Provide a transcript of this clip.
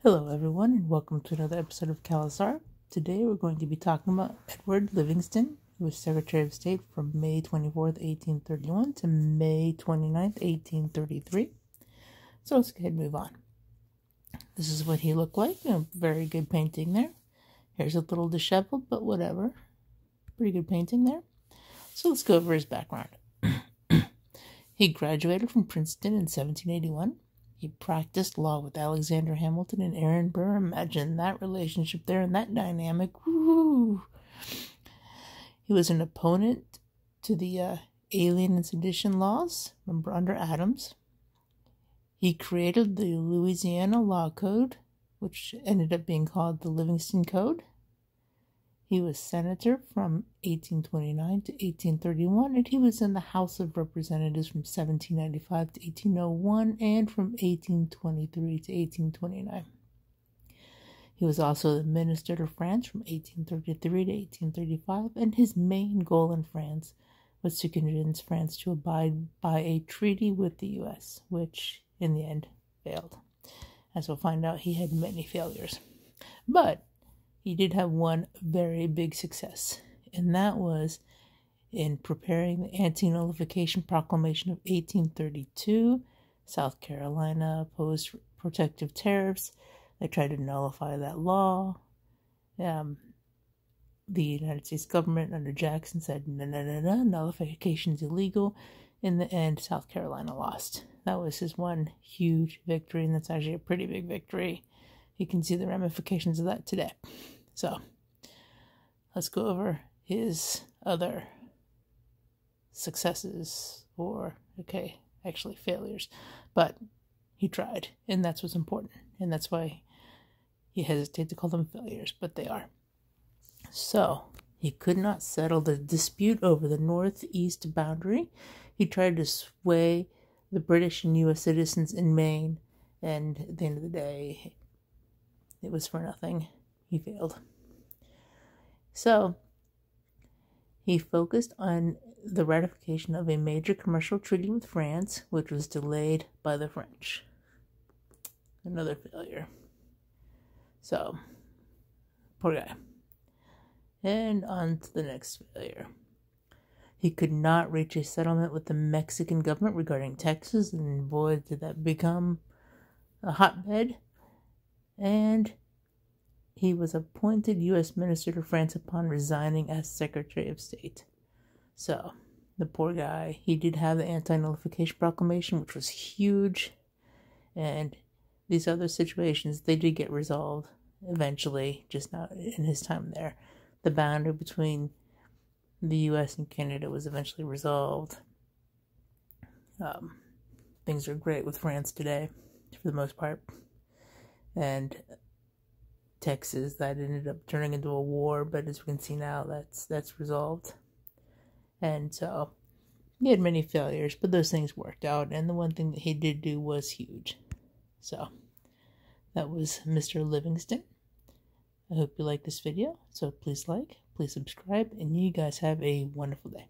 Hello everyone and welcome to another episode of Calasar. Today we're going to be talking about Edward Livingston, who was Secretary of State from May 24th, 1831 to May 29th, 1833. So let's go ahead and move on. This is what he looked like. Very good painting there. Hair's a little disheveled, but whatever. Pretty good painting there. So let's go over his background. He graduated from Princeton in 1781. He practiced law with Alexander Hamilton and Aaron Burr. Imagine that relationship there and that dynamic. Woo! He was an opponent to the alien and sedition laws, remember, under Adams. He created the Louisiana Law Code, which ended up being called the Livingston Code. He was senator from 1829 to 1831, and he was in the House of Representatives from 1795 to 1801 and from 1823 to 1829. He was also the minister to France from 1833 to 1835, and his main goal in France was to convince France to abide by a treaty with the U.S., which in the end failed. As we'll find out, he had many failures. But he did have one very big success, and that was in preparing the Anti-Nullification Proclamation of 1832. South Carolina opposed protective tariffs. They tried to nullify that law. The United States government under Jackson said, no, nullification is illegal. In the end, South Carolina lost. That was his one huge victory, and that's actually a pretty big victory. You can see the ramifications of that today. So, let's go over his other successes, or, actually failures. But he tried, and that's what's important. And that's why you hesitate to call them failures, but they are. So, he could not settle the dispute over the northeast boundary. He tried to sway the British and U.S. citizens in Maine, and at the end of the day, it was for nothing. He failed. So, he focused on the ratification of a major commercial treaty with France, which was delayed by the French. Another failure. So, poor guy. And on to the next failure. He could not reach a settlement with the Mexican government regarding Texas, and boy, did that become a hotbed. And he was appointed U.S. Minister to France upon resigning as Secretary of State. So, the poor guy, he did have the Anti-Nullification Proclamation, which was huge. And these other situations, they did get resolved eventually, just not in his time there. The boundary between the U.S. and Canada was eventually resolved. Things are great with France today, for the most part. And Texas, that ended up turning into a war, but as we can see now, that's resolved. And so, he had many failures, but those things worked out, and the one thing that he did do was huge. So, that was Mr. Livingston. I hope you liked this video, so please like, please subscribe, and you guys have a wonderful day.